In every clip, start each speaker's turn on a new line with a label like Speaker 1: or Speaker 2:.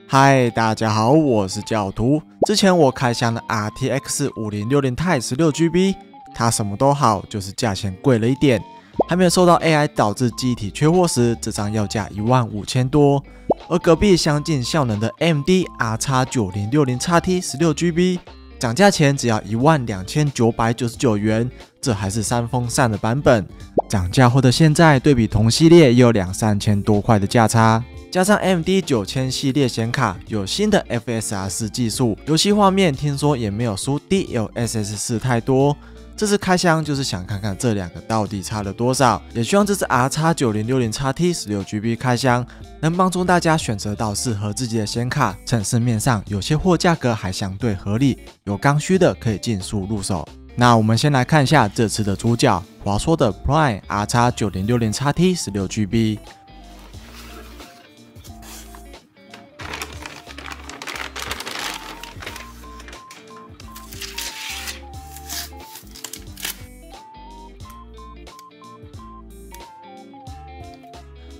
Speaker 1: 嗨，大家好，我是教徒。之前我開箱了 RTX 5060 Ti 16GB， 它什麼都好，就是價錢貴了一點。還沒有受到 AI 導致記憶體缺貨時，這張要價15000多。而隔壁相近效能的 AMD RX9060XT 16GB， 漲價前只要12999元，這還是3風扇的版本。漲價後的現在，對比同系列也有2-3000多塊的價差。加上 AMD 9000系列顯卡有新的 FSR 4技術，遊戲畫面聽說也沒有輸 DLSS 4太多。這次開箱就是想看看這兩個到底差了多少，也希望這次 RX9060XT 16GB 開箱能幫助大家選擇到適合自己的顯卡，趁市面上有些貨價格還相對合理，有剛需的可以盡速入手。那我們先來看一下這次的主角，華碩的 Prime RX9060XT 16GB。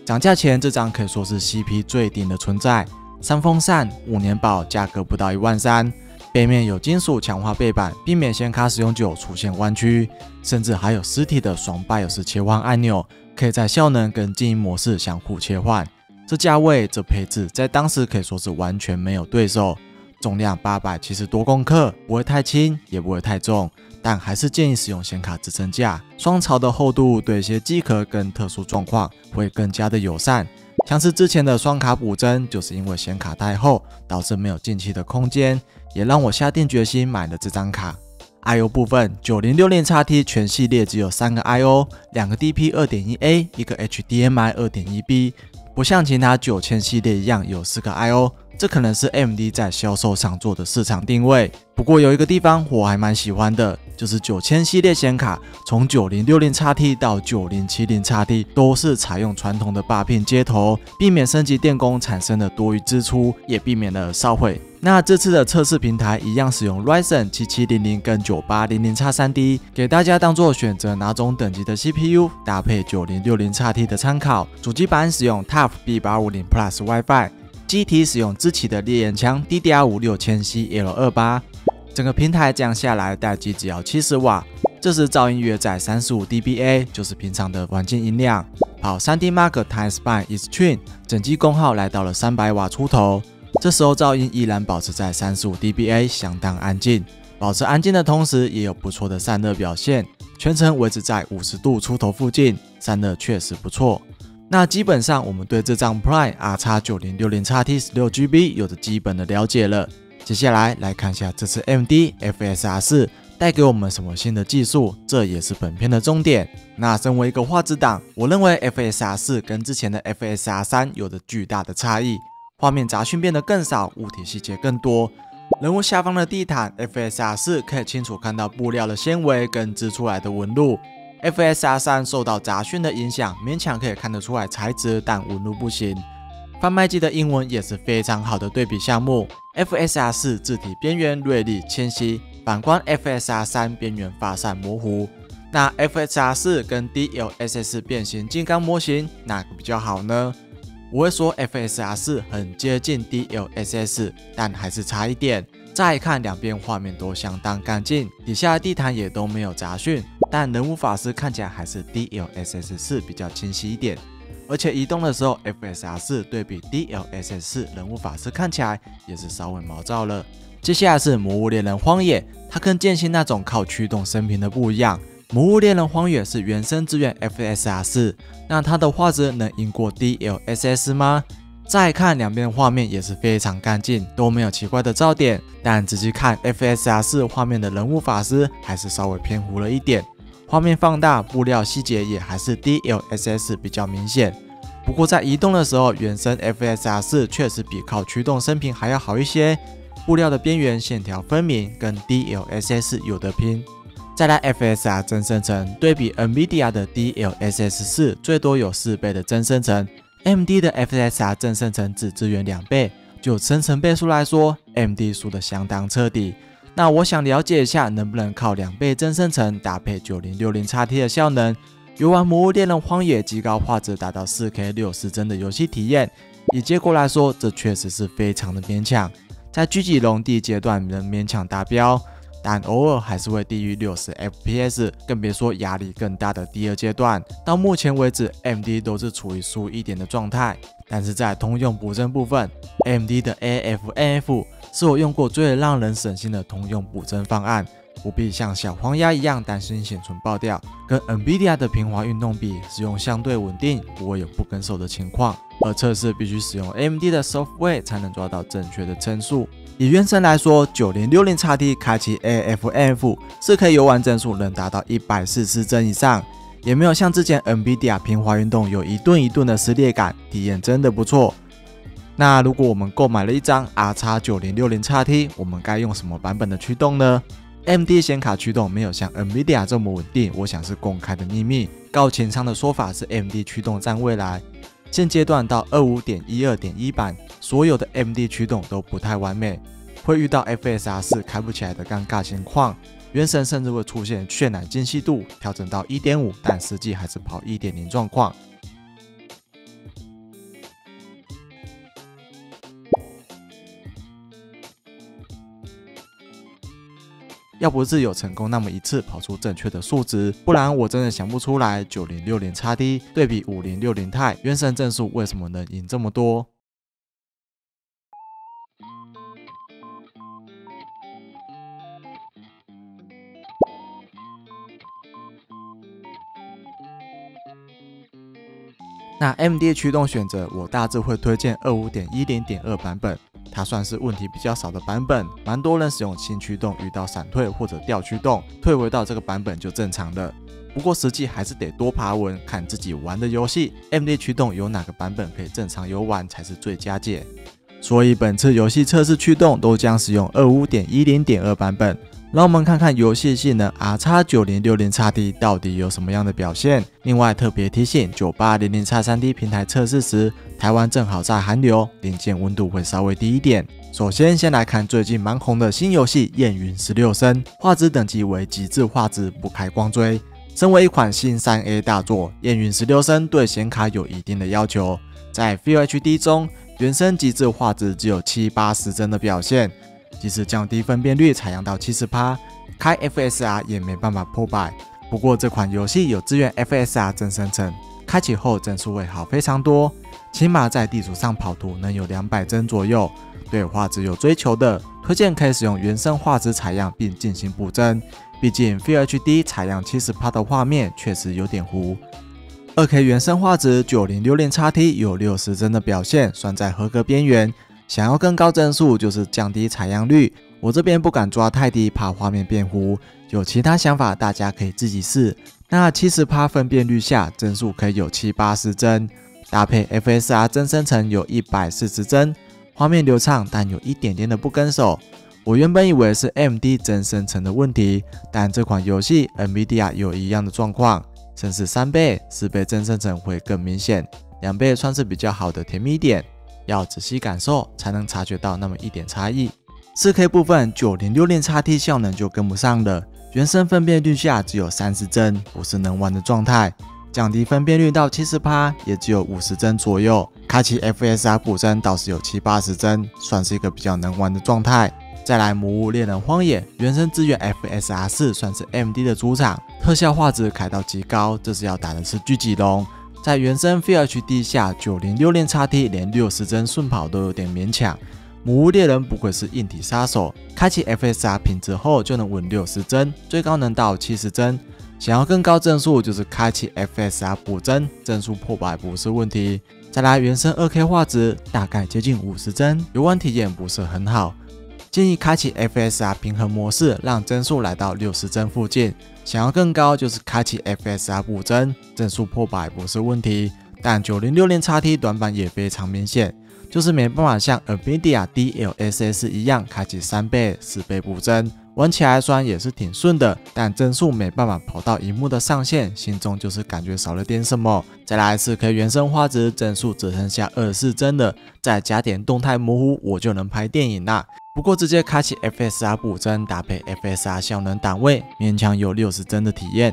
Speaker 1: 漲價前這張可以說是 CP 最頂的存在，3風扇5年保，價格不到13000。背面有金屬強化背板，避免顯卡使用久出現彎曲，甚至還有實體的雙 BIOS 切換按鈕，可以在效能跟靜音模式相互切換。這價位這配置在當時可以說是完全沒有對手。重量870多公克，不會太輕，也不會太重。但還是建議使用顯卡支撐架，雙槽的厚度對一些機殼跟特殊狀況會更加的友善。像是之前的雙卡補幀，就是因為顯卡太厚，導致沒有進氣的空間，也讓我下定決心買了這張卡。I/O 部分，9060XT 全系列只有3個 I/O， 2個 DP 2.1A， 一個 HDMI 2.1B， 不像其他9000系列一樣有4個 I/O。這可能是 AMD 在銷售上做的市場定位。不過有一個地方我還蠻喜歡的，就是9000系列顯卡從 9060XT 到 9070XT 都是採用傳統的8 pin 接頭，避免升級電工產生的多餘支出，也避免了燒毀。那這次的測試平台一樣使用 Ryzen 7700跟 9800X3D， 給大家當做選擇哪種等級的 CPU 搭配 9060XT 的參考。主機板使用 TUF B850 Plus WiFi。機體使用知騏的烈焰槍 DDR5 6000C L28， 整個平台降下來待機只要70瓦，這時噪音約在35 dBA， 就是平常的環境音量。跑 3D Mark TimeSpy Extreme， 整機功耗來到了300瓦出頭，這時候噪音依然保持在35 dBA， 相當安靜。保持安靜的同時，也有不錯的散熱表現，全程維持在50度出頭附近，散熱確實不錯。那基本上我們對這張 Prime RX9060XT 16GB 有着基本的了解了。接下來看一下這次 AMD FSR 4帶給我們什麼新的技術，這也是本片的重點。那身為一個畫質黨，我認為 FSR 4跟之前的 FSR 3有着巨大的差異，畫面雜訊變得更少，物體細節更多。人物下方的地毯 FSR 4可以清楚看到布料的纖維跟織出來的紋路。FSR 3受到雜訊的影響，勉強可以看得出來材質，但紋路不行。販賣機的英文也是非常好的對比項目。FSR 4字體邊緣銳利清晰，反觀 FSR 3邊緣發散模糊。那 FSR 4跟 DLSS 變形金剛模型哪個比較好呢？我會說 FSR 4很接近 DLSS， 但還是差一點。乍一看兩邊畫面都相當乾淨，底下的地毯也都沒有雜訊，但人物法師看起來還是 DLSS 4比較清晰一點，而且移動的時候 FSR 4对比 DLSS 4人物法師看起來也是稍微毛躁了。接下來是魔物獵人荒野，它跟劍心那種靠驅動生平的不一樣，魔物獵人荒野是原生支援 FSR 4，那它的畫質能贏過 DLSS 嗎？再看兩邊畫面也是非常乾淨，都沒有奇怪的噪點，但仔細看 FSR 4畫面的人物法師還是稍微偏糊了一點，畫面放大布料細節也還是 DLSS 比較明顯。不過在移動的時候，原生 FSR 4確實比靠驅動生平還要好一些，布料的邊緣線條分明，跟 DLSS 有得拼。再來 FSR 增生成，對比 NVIDIA 的 DLSS 4最多有4倍的增生成。AMD 的 FSR 增生成只支援2倍，就生成倍數來說 ，AMD 輸得相當徹底。那我想了解一下，能不能靠2倍增生成搭配 9060XT 的效能，遊玩《魔物獵人荒野》極高畫質達到 4K 60幀的遊戲體驗，以結果來說，這確實是非常的勉強。在狙擊龍第一階段能勉強達標，但偶爾還是會低於60 FPS， 更別說壓力更大的第二階段。到目前為止 ，AMD 都是處於輸一點的狀態。但是在通用補幀部分 ，AMD 的 AFNF 是我用過最讓人省心的通用補幀方案，不必像小黃鴨一樣擔心顯存爆掉。跟 NVIDIA 的平滑運動比，使用相對穩定，不會有不跟手的情況。而測試必須使用 AMD 的 software 才能抓到正確的參數。以原神來說 ，9060XT 開啟 AFNF 是可以遊玩幀數能達到140幀以上，也沒有像之前 NVIDIA 平滑運動有一頓一頓的撕裂感，體驗真的不錯。那如果我們購買了一張 RX9060XT， 我們該用什麼版本的驅動呢？ AMD 顯卡驅動沒有像 NVIDIA 這麼穩定，我想是公開的秘密。高情商的說法是 AMD 驅動佔未來。現階段到 25.12.1 版，所有的 AMD 驅動都不太完美，會遇到 FSR 4開不起來的尷尬情況。原神甚至會出現渲染精細度調整到 1.5， 但實際還是跑 1.0 狀況。要不是有成功那麼一次跑出正確的數值，不然我真的想不出來 9060XT 對比5060 Ti， 原神幀數為什麼能贏這麼多。那 AMD 驅動選擇，我大致會推薦 25.10.2 版本。它算是問題比較少的版本，蠻多人使用新驅動遇到閃退或者掉驅動，退回到這個版本就正常了。不過實際還是得多爬文，看自己玩的遊戲 ，AMD 驅動有哪個版本可以正常遊玩才是最佳解。所以本次遊戲測試驅動都將使用 25.10.2 版本。讓我們看看遊戲性能 RX9060XT 到底有什麼樣的表現。另外特別提醒 9800X3D 平台測試時，台灣正好在寒流，零件溫度會稍微低一點。首先先來看最近蠻紅的新遊戲《燕雲16聲》，畫質等級為極致畫質，不開光追。身為一款新 3A 大作，《燕雲16聲》對顯卡有一定的要求，在 Full HD 中，原生極致畫質只有70-80幀的表現。即使降低分辨率採樣到 70%， 開 FSR 也沒辦法破百。不過這款遊戲有支援 FSR 真生成，開啟後幀數會好非常多，起碼在地圖上跑圖能有200幀左右。對畫質有追求的，推薦可以使用原生畫質採樣並進行補幀，畢竟 Full HD 採樣 70% 的畫面確實有點糊。2K 原生畫質 9060XT 有60幀的表現，算在合格邊緣。想要更高幀數，就是降低採樣率。我這邊不敢抓太低，怕畫面變糊。有其他想法，大家可以自己試。那 70% 分辨率下，幀數可以有70-80幀，搭配 FSR 真生成有140幀，畫面流暢，但有一點點的不跟手。我原本以為是 AMD 真生成的問題，但這款遊戲 NVIDIA 有一樣的狀況，甚至3倍、4倍真生成會更明顯，2倍算是比較好的甜蜜點。要仔細感受才能察覺到那麼一點差異。4K 部分 9060XT 效能就跟不上了，原生分辨率下只有30幀，不是能玩的狀態。降低分辨率到 70%， 也只有50幀左右。開啟 FSR 補幀倒是有70-80幀，算是一個比較能玩的狀態。再來魔物獵人荒野，原生支援 FSR 4，算是 AMD 的主場，特效畫質開到極高，這是要打的是狙擊龍。在原生 Full HD 下 9060XT 連60幀順跑都有點勉強。魔物獵人不愧是硬體殺手，開啟 FSR 品質後就能穩60幀，最高能到70幀。想要更高幀數，就是開啟 FSR 補幀，幀數破百不是問題。再來原生 2K 畫質大概接近50幀，遊玩體驗不是很好。建議開啟 FSR 平衡模式，讓幀數來到60幀附近。想要更高，就是開啟 FSR 補幀，幀數破百不是問題。但 9060XT 短板也非常明顯，就是沒辦法像 NVIDIA DLSS 一樣開啟3倍、4倍補幀，玩起來雖然也是挺順的，但幀數沒辦法跑到熒幕的上限，心中就是感覺少了點什麼。再來4K 原生畫質，幀數只剩下24幀了，再加點動態模糊，我就能拍電影啦。不過直接開啟 FSR 補幀，搭配 FSR 效能檔位，勉強有60幀的體驗。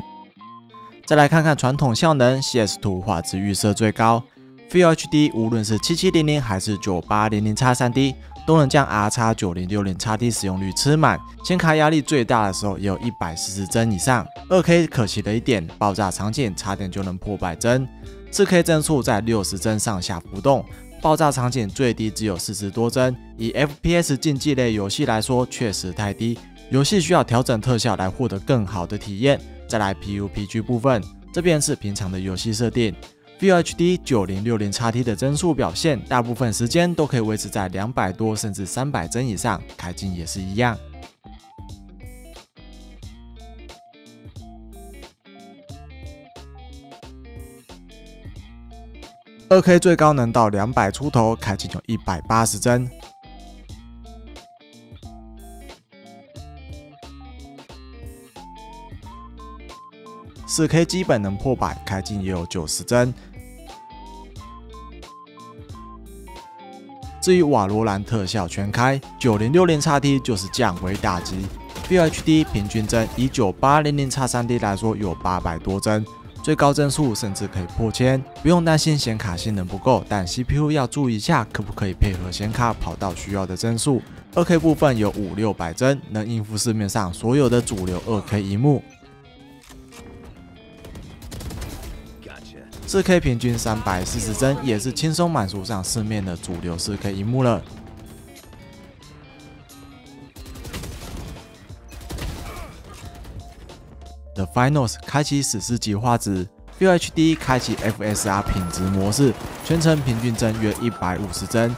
Speaker 1: 再來看看傳統效能 ，CS2 畫質預設最高， FullHD 無論是7700還是 9800X3D 都能將 RX9060XT 使用率吃滿，顯卡壓力最大的時候也有140幀以上。2K 可惜的一點，爆炸場景差點就能破100幀。4K 幀數在60幀上下浮動，爆炸場景最低只有40多幀。以 FPS 競技類遊戲來說，確實太低，遊戲需要調整特效來獲得更好的體驗。再來 PUBG 部分，這邊是平常的遊戲設定。FullHD 9060XT 的幀數表現，大部分時間都可以維持在200多甚至300幀以上，開鏡也是一樣。2K 最高能到200出頭，開鏡有180幀。4K 基本能破100，開鏡也有90幀。至於瓦羅蘭特效全開，9060XT 就是降維打擊。FullHD 平均幀以 9800X3D 來說有800多幀，最高幀數甚至可以破1000。不用擔心顯卡性能不夠，但 CPU 要注意一下，可不可以配合顯卡跑到需要的幀數。2K 部分有500-600幀，能應付市面上所有的主流 2K 螢幕。4K 平均340幀，也是輕鬆滿足上市面的主流 4K 螢幕了。The Finals 開啟史詩級畫質 ，FullHD 開啟 FSR 品質模式，全程平均幀約150幀。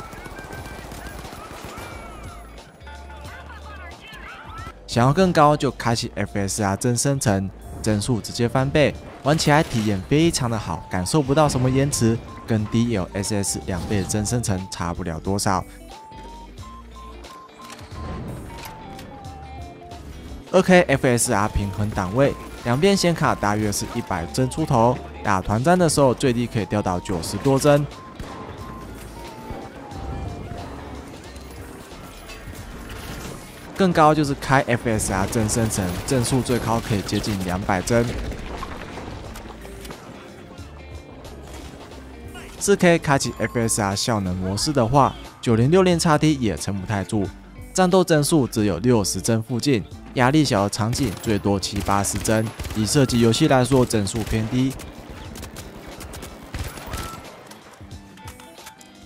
Speaker 1: 想要更高，就開啟 FSR 幀生成，幀數直接翻倍。玩起來體驗非常的好，感受不到什麼延遲，跟 DLSS 2倍的幀生成差不了多少。2K FSR 平衡檔位，兩邊顯卡大約是100幀出頭，打團戰的時候最低可以掉到90多幀。更高就是開 FSR 幀生成，幀數最高可以接近200幀。4K 開啟 FSR 效能模式的話，9060XT 也撐不太住，戰鬥幀數只有60幀附近，壓力小的場景最多70-80幀。以射擊遊戲來說，幀數偏低。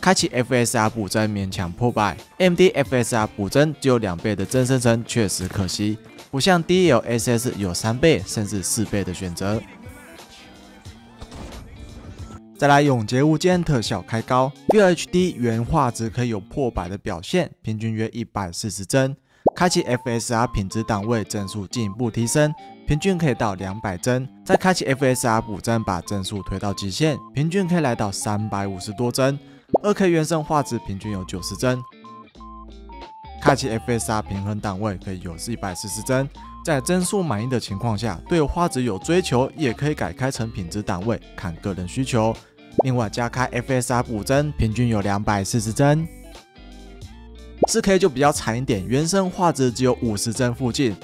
Speaker 1: 開啟 FSR 補幀勉強破100 ，AMD FSR 補幀只有2倍的幀生成，確實可惜，不像 DLSS 有3倍甚至4倍的選擇。再來永劫無間特效開高 ，FullHD 原畫質可以有破100的表現，平均約140幀。開啟 FSR 品質檔位，幀數進一步提升，平均可以到200幀。再開啟 FSR 補幀，把幀數推到極限，平均可以來到350多幀。2K 原生畫質平均有90幀。開啟 FSR 平衡檔位，可以有140幀。在幀數滿意的情況下，對畫質有追求，也可以改開成品質檔位，看個人需求。另外加開 FSR 補幀，平均有240幀。4K 就比較慘一點，原生畫質只有50幀附近。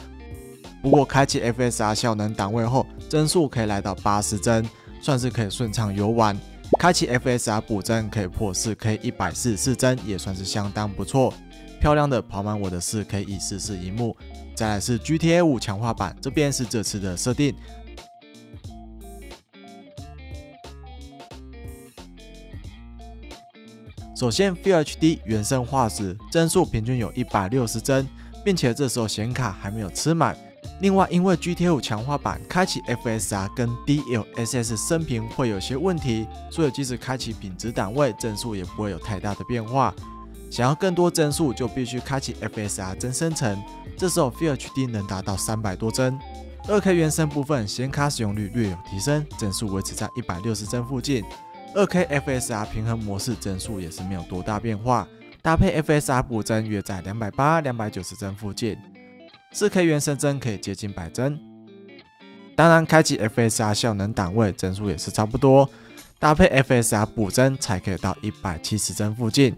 Speaker 1: 不過開啟 FSR 效能檔位後，幀數可以來到80幀，算是可以順暢遊玩。開啟 FSR 補幀可以破 4K 144幀，也算是相當不錯。漂亮的跑滿我的 4K 144螢幕。再來是 GTA 5強化版，這邊是這次的設定。首先 ，FullHD 原生畫質幀數平均有160幀，並且這時候顯卡還沒有吃滿。另外，因為 GTA 5強化版開啟 FSR 跟 DLSS 升頻會有些問題，所以即使開啟品質檔位，幀數也不會有太大的變化。想要更多幀數，就必須開啟 FSR 幀生成，這時候 FullHD 能達到300多幀。2K 原生部分顯卡使用率略有提升，幀數維持在160幀附近。2K FSR 平衡模式幀數也是沒有多大變化，搭配 FSR 補幀約在280-290幀附近。4K 原生幀可以接近100幀。當然，開啟 FSR 效能檔位幀數也是差不多，搭配 FSR 補幀才可以到170幀附近。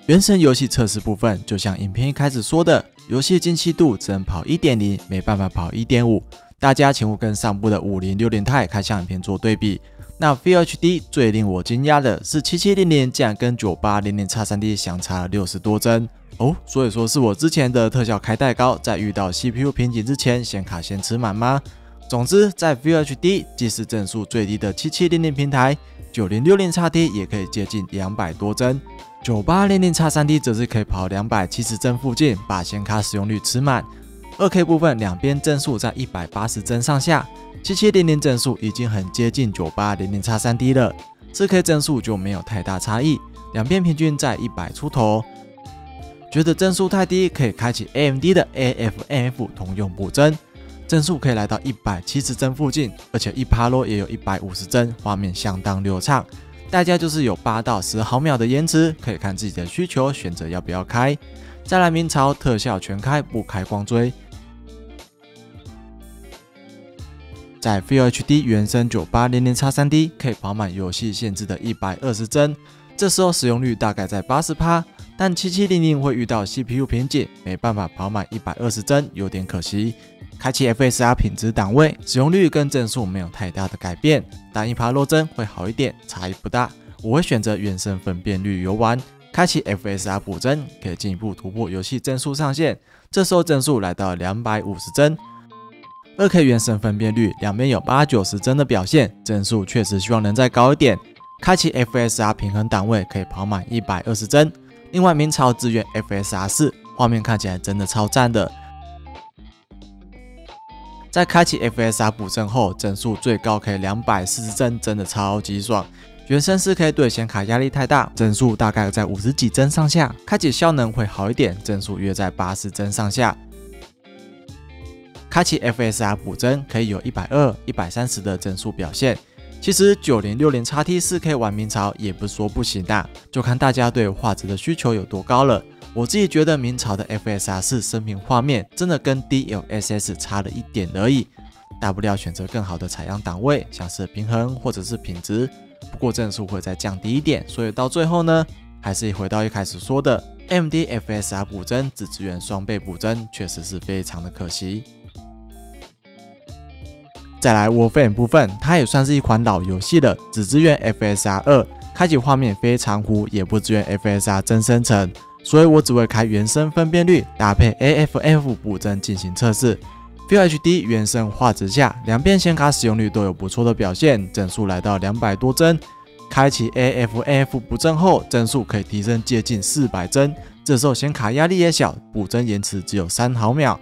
Speaker 1: 原神遊戲測試部分，就像影片一開始說的，遊戲精細度只能跑 1.0， 沒辦法跑 1.5。大家請勿跟上部的5060Ti開箱影片做對比。那 FullHD 最令我驚訝的是7700竟然跟 9800X3D 相差了60多幀哦，所以說是我之前的特效開太高，在遇到 CPU 瓶頸之前顯卡先吃滿嗎？總之，在 FullHD 即使幀數最低的7700平台 9060XT 也可以接近200多幀， 9800X3D 則是可以跑270幀附近，把顯卡使用率吃滿。2K 部分兩邊幀數在180幀上下，7700幀數已經很接近 9800X3D 了， 4K 幀數就沒有太大差異，兩邊平均在100出頭。覺得幀數太低，可以開啟 AMD 的 AFNF 通用補幀，幀數可以來到170幀附近，而且1% 也有150幀，畫面相當流暢。代價就是有8到10毫秒的延遲，可以看自己的需求選擇要不要開。再來明朝特效全開，不開光追。在 FullHD 原生 9800X3D 可以跑滿遊戲限制的120幀，這時候使用率大概在 80%， 但7700會遇到 CPU 瓶頸，沒辦法跑滿120幀，有點可惜。開啟 FSR 品質檔位，使用率跟幀數沒有太大的改變，但1%漏幀會好一點，差異不大。我會選擇原生分辨率遊玩，開啟 FSR 補幀，可以進一步突破遊戲幀數上限，這時候幀數來到250幀。2K 原生分辨率，兩邊有80-90幀的表現，幀數確實希望能再高一點。開啟 FSR 平衡檔位，可以跑滿120幀。另外，明朝支援 FSR 4，畫面看起來真的超讚的。在開啟 FSR 補幀後，幀數最高可以240幀，真的超級爽。原生 4K 對顯卡壓力太大，幀數大概在50幾幀上下，開啟效能會好一點，幀數約在80幀上下。開啟 FSR 補幀可以有120、130的幀數表現。其實 9060XT 4K 玩明朝也不是說不行啊，就看大家對畫質的需求有多高了。我自己覺得明朝的 FSR 4生平畫面真的跟 DLSS 差了一點而已，大不了選擇更好的採樣檔位，像是平衡或者是品質。不過幀數會再降低一點，所以到最後呢，還是回到一開始說的 ，AMD FSR 補幀只支援雙倍補幀，確實是非常的可惜。再來 Warframe 部分，它也算是一款老遊戲了，只支援 FSR 2，開啟畫面非常糊，也不支援 FSR 真生成，所以我只會開原生分辨率，搭配 AFNF 補幀進行測試。FullHD 原生畫質下，兩邊顯卡使用率都有不錯的表現，幀數來到200多幀。開啟 AFNF 補幀後，幀數可以提升接近400幀，這時候顯卡壓力也小，補幀延遲只有3毫秒。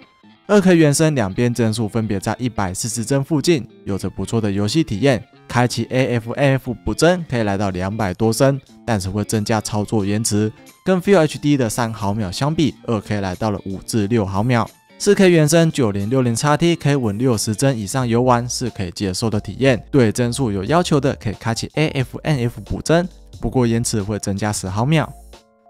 Speaker 1: 2K 原生兩邊幀數分別在140幀附近，有着不錯的遊戲體驗。開啟 AFNF 補幀可以來到200多幀，但是會增加操作延遲。跟 FullHD 的3毫秒相比，2K 來到了5至6毫秒。4K 原生 9060XT 可以穩60幀以上遊玩是可以接受的體驗。對幀數有要求的可以開啟 AFNF 補幀，不過延遲會增加10毫秒。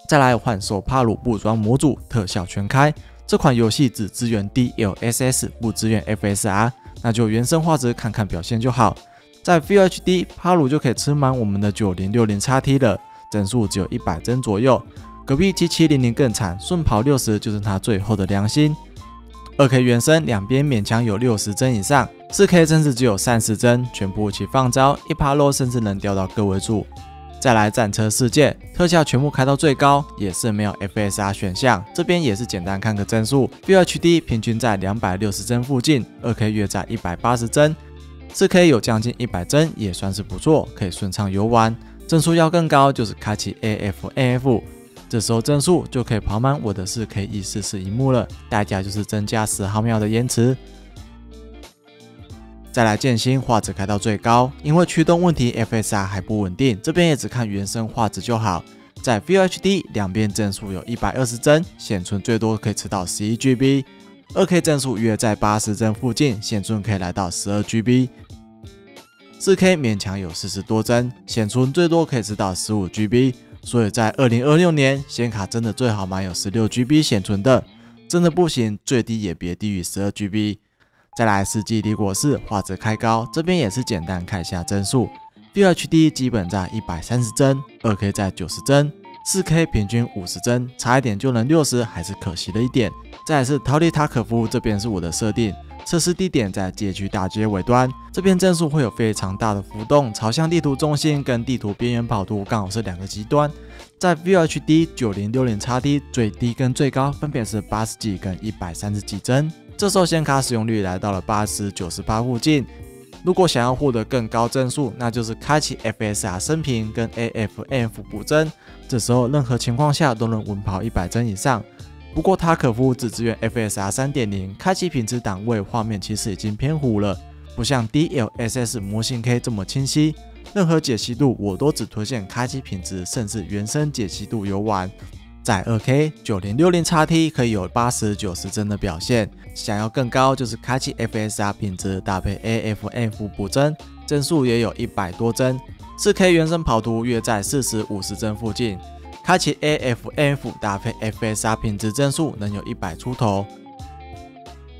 Speaker 1: 再來幻獸帕魯布裝模組特效全開。這款遊戲只支援 DLSS 不支援 FSR， 那就原生畫質看看表現就好。在 FullHD 帕魯就可以吃滿我們的 9060XT 了，幀數只有100幀左右。隔壁7700更慘，順跑60就是它最後的良心。2K 原生兩邊勉強有60幀以上， 4K 甚至只有30幀，全部一起放招，1% low 甚至能掉到個位數。再來戰車世界，特效全部開到最高，也是沒有 FSR 選項，這邊也是簡單看個幀數 ，FullHD 平均在260幀附近，2K 約在180幀，4K 有將近100幀，也算是不錯，可以順暢遊玩。幀數要更高，就是開啟 AFNF， 這時候幀數就可以跑滿我的 4K 144螢幕了，代價就是增加10毫秒的延遲。再來劍心畫質開到最高，因為驅動問題 FSR 還不穩定，這邊也只看原生畫質就好。在 FullHD 兩邊幀數有120幀，顯存最多可以吃到11GB， 2K 幀數約在80幀附近，顯存可以來到12GB， 4K 勉強有40多幀，顯存最多可以吃到15GB， 所以在2026年顯卡真的最好買有16GB 顯存的，真的不行最低也別低於12GB。再來世紀帝國4畫質開高，這邊也是簡單看一下幀數 ，FullHD 基本在130幀，2K 在90幀，4K 平均50幀，差一點就能60，還是可惜了一點。再來是逃離塔可夫，這邊是我的設定，測試地點在街區大街尾端，這邊幀數會有非常大的浮動，朝向地圖中心跟地圖邊緣跑圖剛好是兩個極端。在 VHD 9060XT 最低跟最高分別是80幾跟130幾帧，這時候顯卡使用率來到了80-90%附近。如果想要獲得更高幀數，那就是開啟 FSR 升頻跟 AFF 補幀，這時候任何情況下都能穩跑100幀以上。不過塔可夫只支援 FSR 3.0， 開啟品質檔位畫面其實已經偏糊了，不像 DLSS 模型 K 這麼清晰。任何解析度我都只推薦開啟品質甚至原生解析度遊玩。在 2K 9060XT 可以有80-90幀的表現，想要更高就是開啟 FSR 品質搭配 AFF 補幀，幀數也有100多幀。4K 原生跑圖約在40-50幀附近，開啟 AFF 搭配 FSR 品質幀數能有100出頭。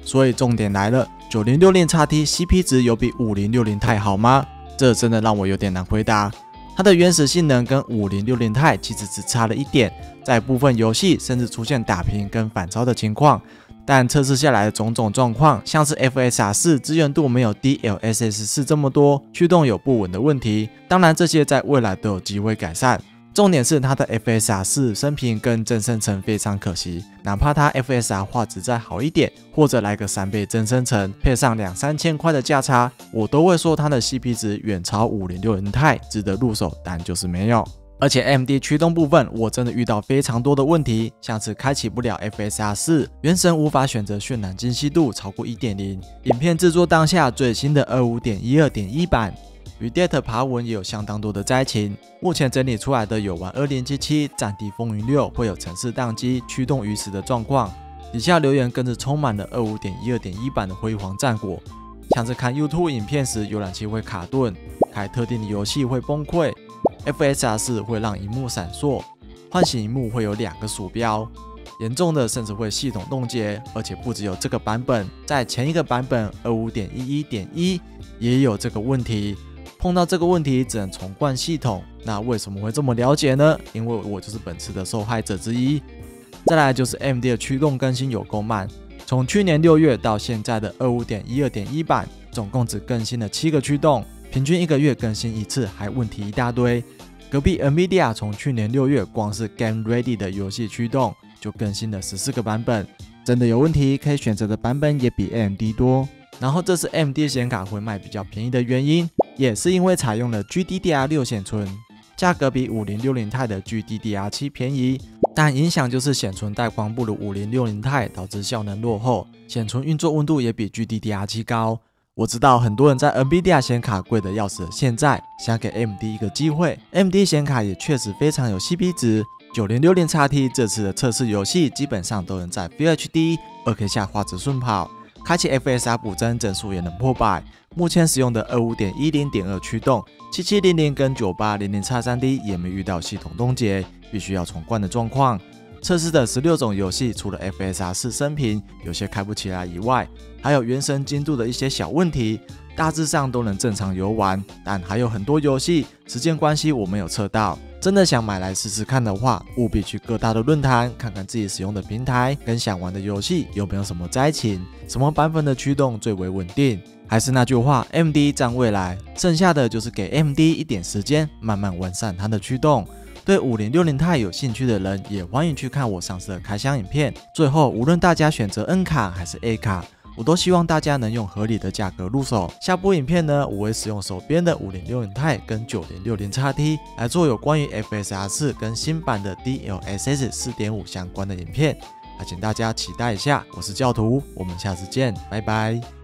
Speaker 1: 所以重點來了， 9060XT CP 值有比5060 Ti好嗎？這真的讓我有點難回答。它的原始性能跟5060 Ti其實只差了一點，在部分遊戲甚至出現打屏跟反超的情況。但測試下來的種種狀況，像是 FSR 4支援度沒有 DLSS 4這麼多，驅動有不穩的問題。當然，這些在未來都有機會改善。重點是它的 FSR 4升頻跟幀生成非常可惜，哪怕它 FSR 畫質再好一點，或者來個3倍幀生成，配上2-3千塊的價差，我都會說它的 CP 值遠超5060 Ti，值得入手，但就是沒有。而且 AMD 驅動部分，我真的遇到非常多的問題，像是開啟不了 FSR 4，原神無法選擇渲染精細度超過 1.0， 影片制作當下最新的 25.12.1 版。與 Data 爬文也有相當多的災情，目前整理出來的有玩2077、戰地風雲6會有程式宕機、驅動餘時的狀況。底下留言更是充滿了 25.12.1 版的輝煌戰果，像是看 YouTube 影片時瀏覽器會卡頓，開特定的遊戲會崩潰 ，FSR 4會讓螢幕閃爍，喚醒螢幕會有2個鼠標，嚴重的甚至會系統凍結，而且不只有這個版本，在前一個版本 25.11.1 也有這個問題。碰到這個問題只能重灌系統，那為什麼會這麼了解呢？因為我就是本次的受害者之一。再來就是 AMD 的驅動更新有夠慢，從去年6月到現在的 25.12.1 版，總共只更新了7個驅動，平均1個月更新一次，還問題一大堆。隔壁 NVIDIA 從去年6月光是 Game Ready 的遊戲驅動就更新了14個版本，真的有問題，可以選擇的版本也比 AMD 多。然後這是 AMD 顯卡會賣比較便宜的原因，也是因為採用了 GDDR6 顯存，價格比5060 Ti 的 GDDR7 便宜，但影響就是顯存帶光不如5060 Ti，導致效能落後，顯存運作溫度也比 GDDR7 高。我知道很多人在 NVIDIA 顯卡貴得要死的現在，想給 AMD 一個機會。AMD 顯卡也確實非常有 CP 值，9060XT 這次的測試遊戲基本上都能在 VHD 2K 下畫質順跑。開啟 FSR 補幀，幀數也能破百。目前使用的 25.10.2 驅動，7700跟 9800X3D 也沒遇到系統凍結，必須要重灌的狀況。測試的16種遊戲，除了 FSR 4升頻有些開不起來以外，還有原神精度的一些小問題，大致上都能正常遊玩。但還有很多遊戲，時間關係我沒有測到。真的想買來試試看的話，務必去各大的論壇看看自己使用的平台跟想玩的遊戲有沒有什麼災情，什麼版本的驅動最為穩定。還是那句話 ，AMD 佔未來，剩下的就是給 AMD 一點時間，慢慢完善它的驅動。對5060 Ti 有興趣的人，也歡迎去看我上次的開箱影片。最後，無論大家選擇 N 卡還是 A 卡，我都希望大家能用合理的價格入手。下部影片呢，我會使用手邊的5060 Ti 跟9060XT來做有關於 FSR 4跟新版的 DLSS 4.5 相關的影片，請大家期待一下。我是教徒，我們下次見，拜拜。